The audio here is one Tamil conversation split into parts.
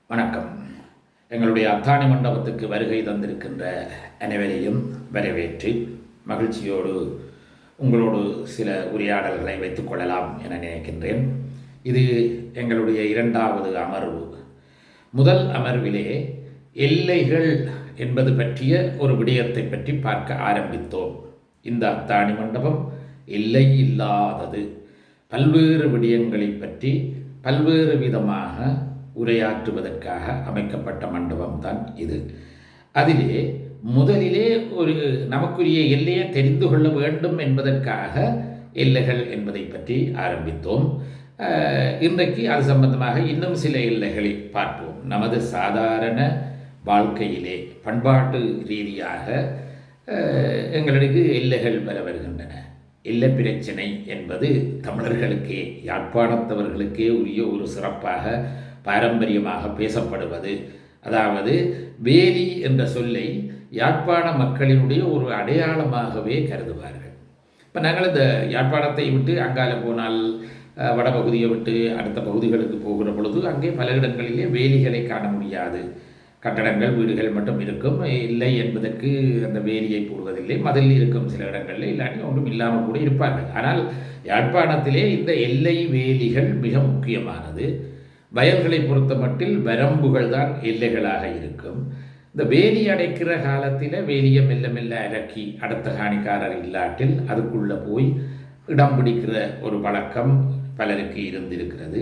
வணக்கம். எங்களுடைய அத்தாணி மண்டபத்துக்கு வருகை தந்திருக்கின்ற அனைவரையும் வரவேற்று மகிழ்ச்சியோடு உங்களோடு சில உரையாடல்களை வைத்துக் கொள்ளலாம் என நினைக்கின்றேன். இது எங்களுடைய இரண்டாவது அமர்வு. முதல் அமர்விலே எல்லைகள் என்பது பற்றிய ஒரு விடயத்தை பற்றி பார்க்க ஆரம்பித்தோம். இந்த அத்தாணி மண்டபம் எல்லை இல்லாதது. பல்வேறு விடயங்களை பற்றி பல்வேறு விதமாக உரையாற்றுவதற்காக அமைக்கப்பட்ட மண்டபம்தான் இது. அதிலே முதலிலே ஒரு நமக்குரிய எல்லையை தெரிந்து கொள்ள வேண்டும் என்பதற்காக எல்லைகள் என்பதை பற்றி ஆரம்பித்தோம். இன்றைக்கு அது சம்பந்தமாக இன்னும் சில எல்லைகளை பார்ப்போம். நமது சாதாரண வாழ்க்கையிலே பண்பாட்டு ரீதியாக எங்களுக்கு எல்லைகள் பல வருகின்றன. எல்லை பிரச்சனை என்பது தமிழர்களுக்கே, யாழ்ப்பாணத்தவர்களுக்கே உரிய ஒரு சிறப்பாக பாரம்பரியமாக பேசப்படுவது. அதாவது வேலி என்ற சொல்லை யாழ்ப்பாண மக்களினுடைய ஒரு அடையாளமாகவே கருதுவார்கள். இப்போ நாங்கள் இந்த யாழ்ப்பாணத்தை விட்டு அங்கால போனால் வடபகுதியை விட்டு அடுத்த பகுதிகளுக்கு போகிற பொழுது அங்கே பல இடங்களிலே வேலிகளை காண முடியாது. கட்டடங்கள் வீடுகள் மட்டும் இருக்கும். இல்லை என்பதற்கு அந்த வேலியை போடுவதில்லை. மதில் இருக்கும் சில இடங்களில், இல்லாட்டி ஒன்றும் இல்லாமல் கூட இருப்பார்கள். ஆனால் யாழ்ப்பாணத்திலே இந்த எல்லை வேலிகள் மிக முக்கியமானது. வயல்களை பொறுத்த மட்டில் வரம்புகள் தான் எல்லைகளாக இருக்கும். இந்த வேலி அடைக்கிற காலத்தில் வேலியை மெல்ல மெல்ல இறக்கி அடுத்த காணிக்காரர் இல்லாட்டில் அதுக்குள்ளே போய் இடம் பிடிக்கிற ஒரு பழக்கம் பலருக்கு இருந்திருக்கிறது.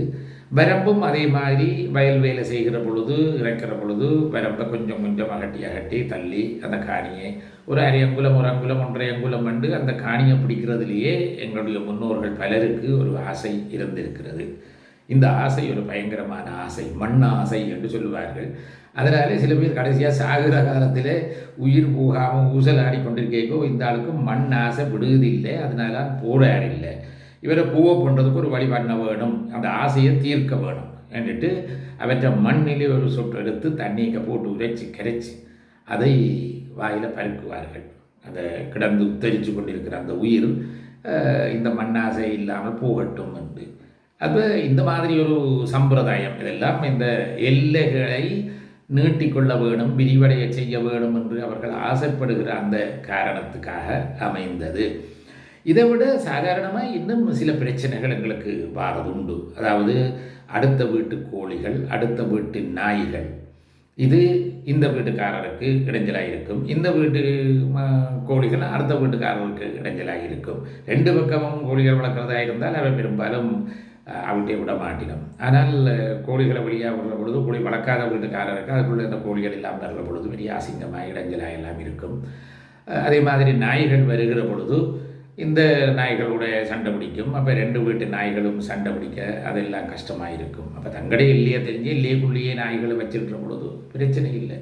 வரம்பும் அதே மாதிரி வயல் வேலை செய்கிற பொழுது இறக்கிற பொழுது வரம்பை கொஞ்சம் கொஞ்சம் அகட்டி தள்ளி அந்த காணியை ஒரு அரை அங்குலம் ஒரு அங்குலம் 1.5 அங்குலம் வந்து அந்த காணியை பிடிக்கிறதுலேயே எங்களுடைய முன்னோர்கள் பலருக்கு ஒரு ஆசை இருந்திருக்கிறது. இந்த ஆசை ஒரு பயங்கரமான ஆசை, மண் ஆசை என்று சொல்லுவார்கள். அதனாலே சில பேர் கடைசியாக சாகிற காலத்தில் உயிர் போகாமல் ஊசல் ஆடிக்கொண்டிருக்கோ இந்த ஆளுக்கு மண் ஆசை விடுவதில்லை, அதனால போராடில்லை. இவரை பூவை பண்ணுறதுக்கு ஒரு வழி பண்ண வேணும், அந்த ஆசையை தீர்க்க வேணும் என்றுட்டு அவற்றை மண்ணிலே ஒரு சொட்டு எடுத்து தண்ணியை போட்டு உரைச்சி கரைச்சி அதை வாயில் பருக்குவார்கள். அதை கிடந்து உத்தரித்து கொண்டிருக்கிற அந்த உயிர் இந்த மண்ணாசை இல்லாமல் போகட்டும் என்று. அது இந்த மாதிரி ஒரு சம்பிரதாயம். இதெல்லாம் இந்த எல்லைகளை நீட்டிக்கொள்ள வேணும், விரிவடைய செய்ய வேணும் என்று அவர்கள் ஆசைப்படுகிற அந்த காரணத்துக்காக அமைந்தது. இதை விட சாதாரணமாக இன்னும் சில பிரச்சனைகள் எங்களுக்கு வாரது உண்டு. அதாவது அடுத்த வீட்டு கோழிகள், அடுத்த வீட்டு நாய்கள், இது இந்த வீட்டுக்காரருக்கு இடைஞ்சலாக இருக்கும். இந்த வீட்டு கோழிகள் அடுத்த வீட்டுக்காரருக்கு இடைஞ்சலாக இருக்கும். 2 பக்கமும் கோழிகள் வளர்க்குறதா இருந்தால் அவை பெரும்பாலும் அவட்டே விட மாட்டினோம். ஆனால் கோழிகளை வெளியாக விடுற பொழுது கோழி வளர்க்காத வீட்டுக்காரருக்கு அதுக்குள்ளே இந்த கோழிகள் இல்லாமல் இருக்கிற பொழுது பெரிய அசிங்கமாக இடைஞ்சலாக எல்லாம் இருக்கும். அதே மாதிரி நாய்கள் வருகிற பொழுது இந்த நாய்களுடைய சண்டை பிடிக்கும். அப்போ 2 வீட்டு நாய்களும் சண்டை பிடிக்க அதெல்லாம் கஷ்டமாக இருக்கும். அப்போ தங்கடே எல்லையே தெரிஞ்சு எல்லைக்குள்ளேயே நாய்களை வச்சுருக்கிற பொழுது பிரச்சனை இல்லை.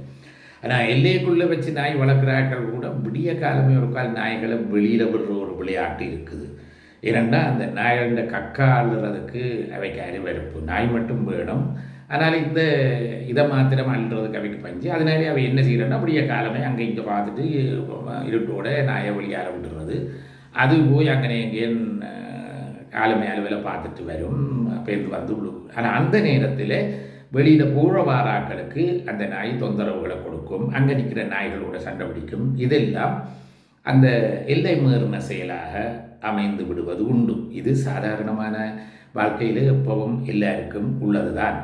ஆனால் எல்லைக்குள்ளே வச்சு நாய் வளர்க்குறாக்கள் கூட விடிய காலமே ஒரு கால் நாய்களை வெளியில் விடுற ஒரு விளையாட்டு இருக்குது. ஏனென்னா அந்த நாய்கள கக்கா அள்ளுறதுக்கு அவைக்கு அறிவறுப்பு. நாய் மட்டும் வேணும், அதனால் இதை மாத்திரம் அள்ளுறதுக்கு அவைக்கு பஞ்சு. அதனாலே அவை என்ன செய்கிறேன்னா அப்படியே காலமே அங்கே இங்கே பார்த்துட்டு இருட்டோட நாயை வெளியால விடுறது. அது போய் அங்கே எங்கேயும் காலமே அளவில் பார்த்துட்டு வரும், பேருந்து வந்து விழுகும். ஆனால் அந்த நேரத்தில் வெளியில் போகிற வாராக்களுக்கு அந்த நாய் தொந்தரவுகளை கொடுக்கும், அங்கே நிற்கிற நாய்களோட சண்டை பிடிக்கும். இதெல்லாம் அந்த எல்லை மீறின செயலாக அமைந்து விடுவது உண்டு. இது சாதாரணமான வாழ்க்கையில் எப்பவும் எல்லாருக்கும் உள்ளது தான்.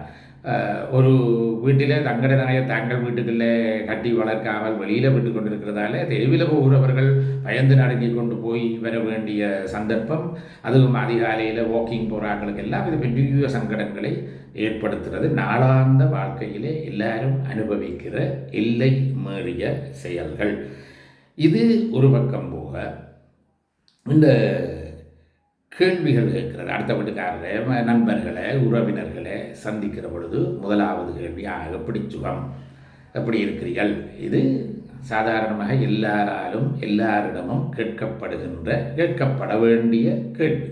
ஒரு வீட்டில் தங்கட நாயை தாங்கள் வீட்டுகளில் கட்டி வளர்க்காமல் வெளியில் விட்டு கொண்டிருக்கிறதால தெருவில் போகிறவர்கள் பயந்து நடுங்கி கொண்டு போய் வர வேண்டிய சந்தர்ப்பம், அதுவும் அதிகாலையில் வாக்கிங் போகிறாங்களுக்கு எல்லாம் இது பெரிய சங்கடங்களை ஏற்படுத்துகிறது. நாளாந்த வாழ்க்கையிலே எல்லாரும் அனுபவிக்கிற எல்லை மீறிய செயல்கள். இது ஒரு பக்கம் போக இந்த கேள்விகள் கேட்கிறது. அடுத்த வீட்டுக்காரரை, நண்பர்களை, உறவினர்களை சந்திக்கிற பொழுது முதலாவது கேள்வி, எப்படி சுகம், எப்படி இருக்கிறீர்கள்? இது சாதாரணமாக எல்லாராலும் எல்லாரிடமும் கேட்கப்பட வேண்டிய கேள்வி.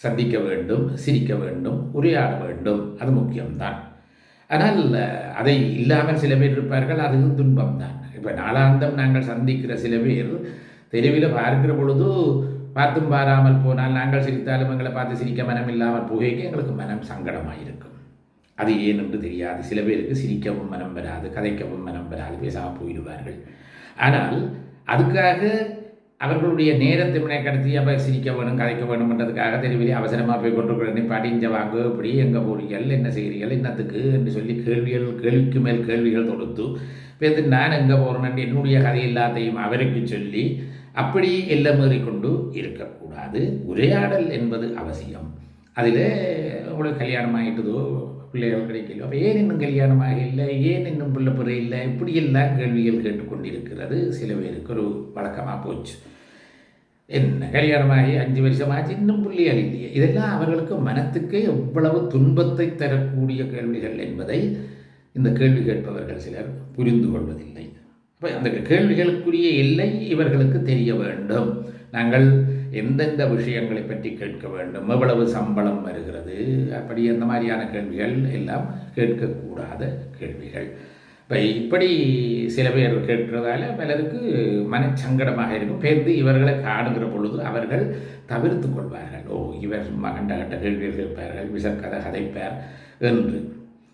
சந்திக்க வேண்டும், சிரிக்க வேண்டும், உரையாட வேண்டும், அது முக்கியம்தான். ஆனால் அதை இல்லாமல் சில பேர் இருப்பார்கள், அதுவும் துன்பம்தான். இப்போ நாளாந்தம் நாங்கள் சந்திக்கிற சில பேர் தெருவில் பார்க்கிற பொழுது பார்த்தும் பாராமல் போனால் நாங்கள் சிரித்தாலும் எங்களை பார்த்து சிரிக்க மனம் இல்லாமல் போகைக்கு எங்களுக்கு மனம் சங்கடமாக இருக்கும். அது ஏன் என்று தெரியாது. சில பேருக்கு சிரிக்கவும் மனம் வராது, கதைக்கவும் மனம் வராது, பேசாமல் போயிடுவார்கள். ஆனால் அதுக்காக அவர்களுடைய நேரத்தை கடத்தி அப்போ சிரிக்க வேணும், கதைக்க வேணும்ன்றதுக்காக தெருவிலே அவசரமாக போய் கொண்டு நிப்பாட்டி இங்கே வாங்க, இப்படி எங்கே போறீர்கள், என்ன செய்கிறீர்கள், என்னத்துக்கு என்று சொல்லி கேள்விக்கு மேல் கேள்விகள் தொடுத்து பேருந்து நான் எங்கே போகிறேன் என்னுடைய கதை எல்லாத்தையும் அவருக்கு சொல்லி அப்படி எல்லாம் கொண்டு இருக்கக்கூடாது. உரையாடல் என்பது அவசியம். அதில் உங்களுக்கு கல்யாணம் ஆகிட்டதோ பிள்ளைகள் கிடைக்கலையோ அப்போ ஏன் இன்னும் கல்யாணமாக இல்லை, ஏன் இன்னும் பிள்ளை பிள்ளை இல்லை, இப்படியெல்லாம் கேள்விகள் கேட்டுக்கொண்டிருக்கிறது சில பேருக்கு ஒரு வழக்கமாக போச்சு. என்ன கல்யாணமாகி 5 வருஷமாச்சு இன்னும் பிள்ளைகள் இல்லையே. இதெல்லாம் அவர்களுக்கு மனத்துக்கு எவ்வளவு துன்பத்தை தரக்கூடிய கேள்விகள் என்பதை இந்த கேள்வி கேட்பவர்கள் சிலர் புரிந்து கொள்வதில்லை. அப்போ அந்த கேள்விகளுக்குரிய எல்லை இவர்களுக்கு தெரிய வேண்டும். நாங்கள் எந்தெந்த விஷயங்களை பற்றி கேட்க வேண்டும், எவ்வளவு சம்பளம் வருகிறது, அப்படி அந்த மாதிரியான கேள்விகள் எல்லாம் கேட்கக்கூடாத கேள்விகள். இப்போ இப்படி சில பேர் கேட்கிறதால பலருக்கு மனச்சங்கடமாக இருக்கும். பேர்ந்து இவர்களை காணுகிற பொழுது அவர்கள் தவிர்த்து கொள்வார்கள். இவர் கண்ட கண்ட கேள்விகள் கேட்பார்கள், விசக்கதை கதைப்பார் என்று.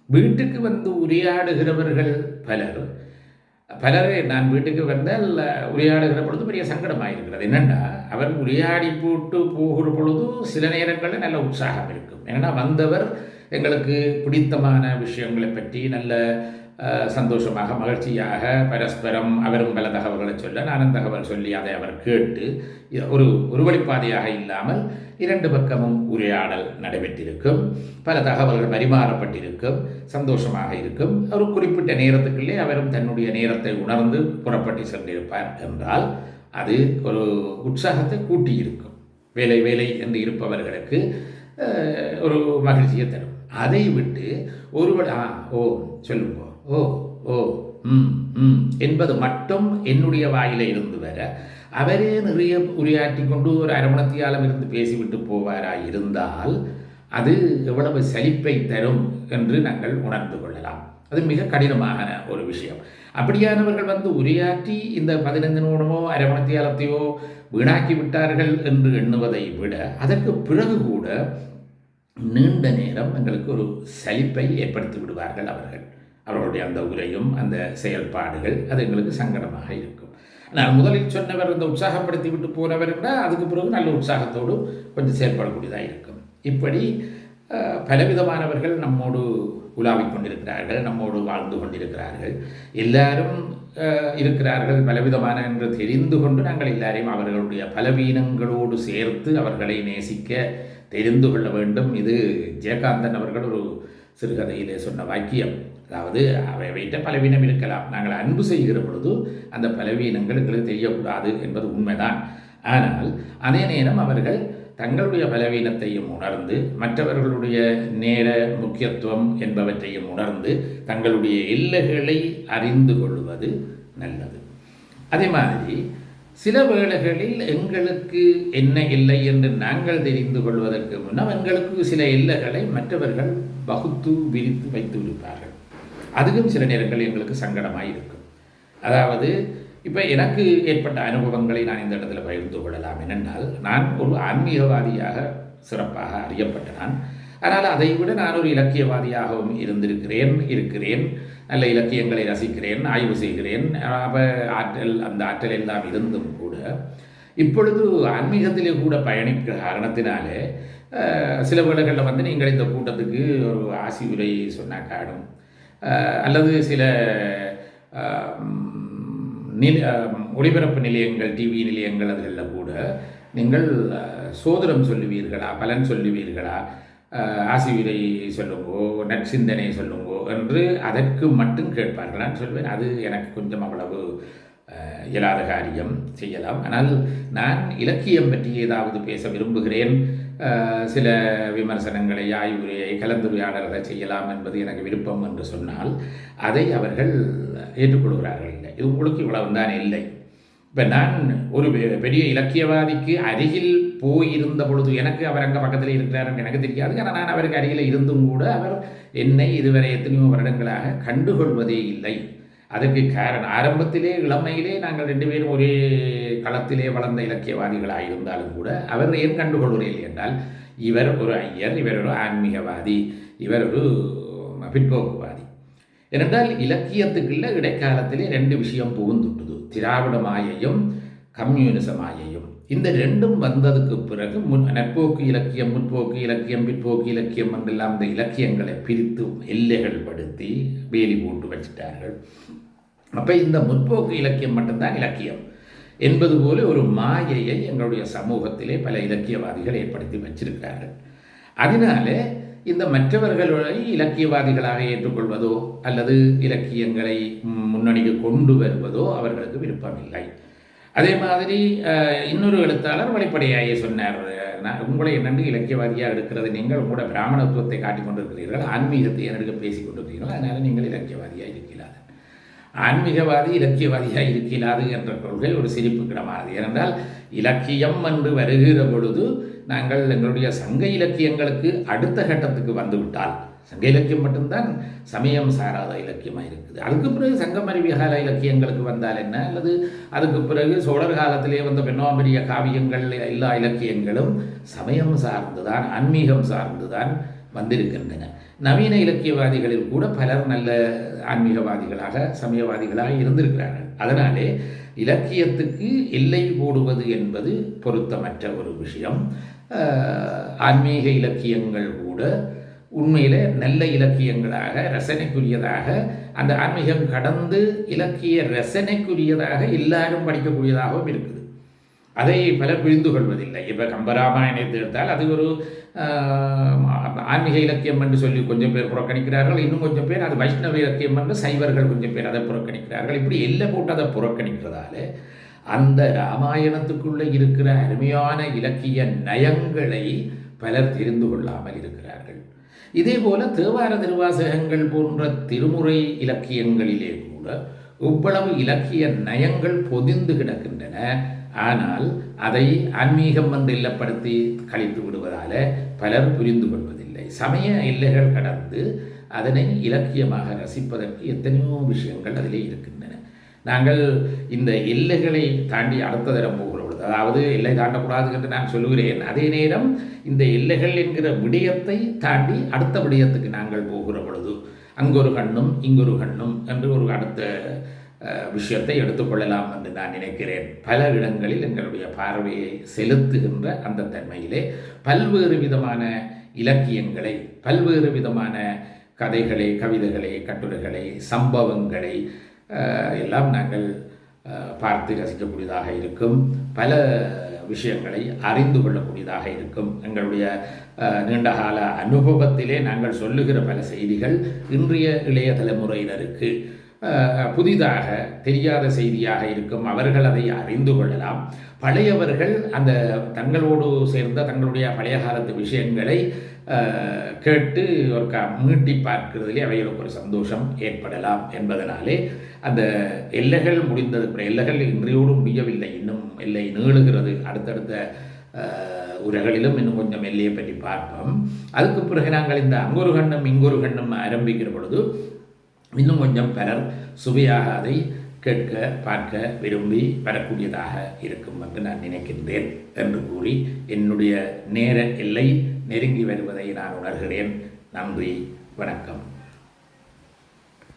வீட்டுக்கு வந்து உரையாடுகிறவர்கள் பலரை நான் வீட்டுக்கு வந்தால் உரையாடுகிற பொழுது பெரிய சங்கடமாக இருக்கிறது. என்னென்னா அவர் உரையாடி போட்டு போகிற பொழுது சில நேரங்களில் நல்ல உற்சாகம் இருக்கும். ஏன்னா வந்தவர் எங்களுக்கு பிடித்தமான விஷயங்களை பற்றி நல்ல சந்தோஷமாக மகிழ்ச்சியாக பரஸ்பரம் அவரும் பல தகவல்களை சொல்ல நானும் தகவல் சொல்லி அதை அவர் கேட்டு ஒரு வழிப்பாதையாக இல்லாமல் 2 பக்கமும் உரையாடல் நடைபெற்றிருக்கும், பல தகவல்கள் பரிமாறப்பட்டிருக்கும், சந்தோஷமாக இருக்கும். ஒரு குறிப்பிட்ட நேரத்துக்குள்ளே அவரும் தன்னுடைய நேரத்தை உணர்ந்து புறப்பட்டு சென்றிருப்பார் என்றால் அது ஒரு உற்சாகத்தை கூட்டியிருக்கும். வேலை என்று இருப்பவர்களுக்கு ஒரு மகிழ்ச்சியை தரும். அதை விட்டு ஒருவர் சொல்லுங்க என்பது மட்டும் என்னுடைய வாயில இருந்து வர அவரே நிறைய உரையாற்றி கொண்டு ஒரு அரவணத்தியாலம் இருந்து பேசிவிட்டு போவாராய் இருந்தால் அது எவ்வளவு சலிப்பை தரும் என்று நாங்கள் உணர்ந்து கொள்ளலாம். அது மிக கடினமான ஒரு விஷயம். அப்படியானவர்கள் வந்து உரையாற்றி இந்த 15 நிமிடமோ அரவணத்தியாலத்தையோ வீணாக்கி விட்டார்கள் என்று எண்ணுவதை விட அதற்கு பிறகு கூட நீண்ட நேரம் எங்களுக்கு ஒரு சலிப்பை ஏற்படுத்தி விடுவார்கள் அவர்களுடைய அந்த உரையும் அந்த செயல்பாடுகள். அது எங்களுக்கு சங்கடமாக இருக்கும். நான் முதலில் சொன்னவர் இந்த உற்சாகப்படுத்தி விட்டு போனவர் என்றால் அதுக்கு பிறகு நல்ல உற்சாகத்தோடு கொஞ்சம் செயல்படக்கூடியதாக இருக்கும். இப்படி பலவிதமானவர்கள் நம்மோடு உலாவிக் கொண்டிருக்கிறார்கள், நம்மோடு வாழ்ந்து கொண்டிருக்கிறார்கள். எல்லாரும் இருக்கிறார்கள் பலவிதமான என்று தெரிந்து கொண்டு நாங்கள் எல்லாரையும் அவர்களுடைய பலவீனங்களோடு சேர்த்து அவர்களை நேசிக்க தெரிந்து கொள்ள வேண்டும். இது ஜெயகாந்தன் அவர்கள் ஒரு சிறுகதையிலே சொன்ன வாக்கியம். அதாவது அவை வைத்த பலவீனம் இருக்கலாம், நாங்கள் அன்பு செய்கிற பொழுது அந்த பலவீனங்கள் எங்களுக்கு தெரியக்கூடாது என்பது உண்மைதான். ஆனால் அதே நேரம் அவர்கள் தங்களுடைய பலவீனத்தையும் உணர்ந்து மற்றவர்களுடைய நேர முக்கியத்துவம் என்பவற்றையும் உணர்ந்து தங்களுடைய எல்லைகளை அறிந்து கொள்வது நல்லது. அதே மாதிரி சில வேளைகளில் எங்களுக்கு என்ன எல்லை என்று நாங்கள் தெரிந்து கொள்வதற்கு முன்னால் எங்களுக்கு சில எல்லைகளை மற்றவர்கள் வகுத்து விரித்து வைத்து விடுப்பார்கள். அதுவும் சில நேரங்கள் எங்களுக்கு சங்கடமாக இருக்கும். அதாவது இப்போ எனக்கு ஏற்பட்ட அனுபவங்களை நான் இந்த இடத்துல பகிர்ந்து கொள்ளலாம். என்னென்னால் நான் ஒரு ஆன்மீகவாதியாக சிறப்பாக அறியப்பட்ட நான், அதனால் அதை விட நான் ஒரு இலக்கியவாதியாகவும் இருக்கிறேன். நல்ல இலக்கியங்களை ரசிக்கிறேன், ஆய்வு செய்கிறேன். அந்த ஆற்றல் எல்லாம் இருந்தும் கூட இப்பொழுது ஆன்மீகத்திலே கூட பயணிக்கிற காரணத்தினாலே சில வேளைகளில் வந்து நீங்கள் இந்த கூட்டத்துக்கு ஒரு ஆசி உரை சொன்னால் காணும், அல்லது சில ஒளிபரப்பு நிலையங்கள், டிவி நிலையங்கள் அதில் கூட நீங்கள் சோதரம் சொல்லுவீர்களா, பலன் சொல்லுவீர்களா, ஆசிவிரை சொல்லுங்கோ, நற்சிந்தனை சொல்லுங்கோ என்று அதற்கு மட்டும் கேட்பார்கள். நான் சொல்வேன் அது எனக்கு கொஞ்சம் அவ்வளவு இயலாத காரியம், செய்யலாம். ஆனால் நான் இலக்கியம் பற்றி ஏதாவது பேச விரும்புகிறேன், சில விமர்சனங்களை, ஆய்வுரையை, கலந்துரையாடல்களை செய்யலாம் என்பது எனக்கு விருப்பம் என்று சொன்னால் அதை அவர்கள் ஏற்றுக்கொள்கிறார்கள். இல்லை, இது உங்களுக்கு இவ்வளவு தான் இல்லை. இப்போ நான் ஒரு பெரிய இலக்கியவாதிக்கு அருகில் போயிருந்த பொழுது எனக்கு அவர் அங்கே பக்கத்தில் இருக்கிறார் எனக்கு தெரியாது. ஆனால் நான் அவருக்கு அருகில் இருந்தும் கூட அவர் என்னை இதுவரை எத்தனையோ வருடங்களாக கண்டுகொள்வதே இல்லை. அதற்கு காரணம் ஆரம்பத்திலே இளமையிலே நாங்கள் 2 பேரும் ஒரே களத்திலே வளர்ந்த இலக்கியவாதிகளாக இருந்தாலும் கூட அவர் ஏன் கண்டுகொள்வதில்லை என்றால் இவர் ஒரு ஐயர், இவர் ஒரு ஆன்மீகவாதி, இவர் ஒரு பிற்போக்குவாதி. ஏனென்றால் இலக்கியத்துக்குள்ள இடைக்காலத்திலே 2 விஷயம் புகுந்துட்டுது, திராவிட மாயையும் கம்யூனிச மாயையும். இந்த 2ம் வந்ததுக்கு பிறகு நற்போக்கு இலக்கியம், முற்போக்கு இலக்கியம், பிற்போக்கு இலக்கியம் என்றெல்லாம் இந்த இலக்கியங்களை பிரித்து எல்லைகள் படுத்தி வேலி போட்டு வச்சுட்டார்கள். அப்போ இந்த முற்போக்கு இலக்கியம் மட்டும்தான் இலக்கியம் என்பது போல ஒரு மாயையை எங்களுடைய சமூகத்திலே பல இலக்கியவாதிகள் ஏற்படுத்தி வச்சிருக்கிறார்கள். அதனால இந்த மற்றவர்களை இலக்கியவாதிகளாக ஏற்றுக்கொள்வதோ அல்லது இலக்கியங்களை முன்னணிக்கு கொண்டு வருவதோ அவர்களுக்கு விருப்பமில்லை. அதே மாதிரி இன்னொரு எழுத்தாளர் வெளிப்படையாயே சொன்னார், உங்களை என்னென்று இலக்கியவாதியாக இருக்கிறது, நீங்கள் உங்களோட பிராமணத்துவத்தை காட்டிக் கொண்டிருக்கிறீர்கள், ஆன்மீகத்தை என்னெடுக்க பேசிக் கொண்டிருக்கிறீர்கள், அதனால் நீங்கள் இலக்கியவாதியாக இருக்கிறார்கள். ஆன்மீகவாதி இலக்கியவாதியாக இருக்கிறாது என்ற கொள்கை ஒரு சிரிப்புக்கிடமானது. ஏனென்றால் இலக்கியம் என்று வருகிற பொழுது நாங்கள் எங்களுடைய சங்க இலக்கியங்களுக்கு அடுத்த கட்டத்துக்கு வந்துவிட்டால், சங்க இலக்கியம் மட்டும்தான் சமயம் சாராத இலக்கியமாக இருக்குது. அதுக்கு பிறகு சங்கமருவிய கால இலக்கியங்களுக்கு வந்தால் என்ன, அல்லது அதுக்கு பிறகு சோழர் காலத்திலே வந்த பெண்ணாம்பரிய காவியங்கள் எல்லா இலக்கியங்களும் சமயம் சார்ந்துதான், ஆன்மீகம் சார்ந்துதான் வந்திருக்கின்றன. நவீன இலக்கியவாதிகளில் கூட பலர் நல்ல ஆன்மீகவாதிகளாக சமயவாதிகளாக இருந்திருக்கிறார்கள். அதனாலே இலக்கியத்துக்கு எல்லை போடுவது என்பது பொருத்தமற்ற ஒரு விஷயம். ஆன்மீக இலக்கியங்கள் கூட உண்மையில் நல்ல இலக்கியங்களாக ரசனைக்குரியதாக, அந்த ஆன்மீகம் கடந்து இலக்கிய ரசனைக்குரியதாக எல்லாரும் படிக்கக்கூடியதாகவும் இருக்குது. அதை பலர் புரிந்து கொள்வதில்லை. இப்போ கம்பராமாயணத்தை எடுத்தால் அது ஒரு ஆன்மீக இலக்கியம் என்று சொல்லி கொஞ்சம் பேர் புறக்கணிக்கிறார்கள், இன்னும் கொஞ்சம் பேர் அது வைஷ்ணவ இலக்கியம் என்று சைவர்கள் கொஞ்சம் பேர் அதை புறக்கணிக்கிறார்கள். இப்படி எல்லாம் போட்டு அதை புறக்கணிக்கிறதால அந்த ராமாயணத்துக்குள்ளே இருக்கிற அருமையான இலக்கிய நயங்களை பலர் தெரிந்து கொள்ளாமல் இருக்கிறார்கள். இதே போல தேவார திருவாசகங்கள் போன்ற திருமுறை இலக்கியங்களிலே கூட இவ்வளவு இலக்கிய நயங்கள் பொதிந்து கிடக்கின்றன. ஆனால் அதை ஆன்மீகம் வந்து இல்லப்படுத்தி கழித்து விடுவதால பலர் புரிந்து கொள்வதில்லை. சமய எல்லைகள் கடந்து அதனை இலக்கியமாக ரசிப்பதற்கு எத்தனையோ விஷயங்கள் அதிலே இருக்கின்றன. நாங்கள் இந்த எல்லைகளை தாண்டி அடுத்த தரம் போகிற பொழுது, அதாவது எல்லை தாண்டக்கூடாது என்று நான் சொல்லுகிறேன், அதே நேரம் இந்த எல்லைகள் என்கிற விடயத்தை தாண்டி அடுத்த விடயத்துக்கு நாங்கள் போகிற பொழுது அங்கொரு கண்ணும் இங்கொரு கண்ணும் என்று ஒரு அடுத்த விஷயத்தை எடுத்துக்கொள்ளலாம் என்று நான் நினைக்கிறேன். பல இடங்களில் எங்களுடைய பார்வையை செலுத்துகின்ற அந்த தன்மையிலே பல்வேறு விதமான இலக்கியங்களை, பல்வேறு விதமான கதைகளை, கவிதைகளை, கட்டுரைகளை, சம்பவங்களை எல்லாம் நாங்கள் பார்த்து ரசிக்கக்கூடியதாக இருக்கும். பல விஷயங்களை அறிந்து கொள்ளக்கூடியதாக இருக்கும். எங்களுடைய நீண்டகால அனுபவத்திலே நாங்கள் சொல்லுகிற பல செய்திகள் இன்றைய இளைய தலைமுறையினருக்கு புதிதாக தெரியாத செய்தியாக இருக்கும். அவர்கள் அதை அறிந்து கொள்ளலாம். பழையவர்கள் அந்த தங்களோடு சேர்ந்த தங்களுடைய பழைய காலத்து விஷயங்களை கேட்டு ஒரு மீட்டி பார்க்கிறதுலே அவைகளுக்கு ஒரு சந்தோஷம் ஏற்படலாம் என்பதனாலே அந்த எல்லைகள் முடிந்தது. எல்லைகள் இன்றையோடு முடியவில்லை, இன்னும் எல்லை நீளுகிறது. அடுத்தடுத்த உரைகளிலும் இன்னும் கொஞ்சம் எல்லையை பற்றி பார்ப்போம். அதுக்கு பிறகு நாங்கள் இந்த அங்கொரு கண்ணும் இங்கொரு கண்ணும் ஆரம்பிக்கிற பொழுது இன்னும் கொஞ்சம் பலர் சுவையாக அதை கேட்க பார்க்க விரும்பி வரக்கூடியதாக இருக்கும் என்று நான் நினைக்கின்றேன் என்று கூறி என்னுடைய நேர எல்லை நெருங்கி வருவதை நான் உணர்கிறேன். நன்றி, வணக்கம்.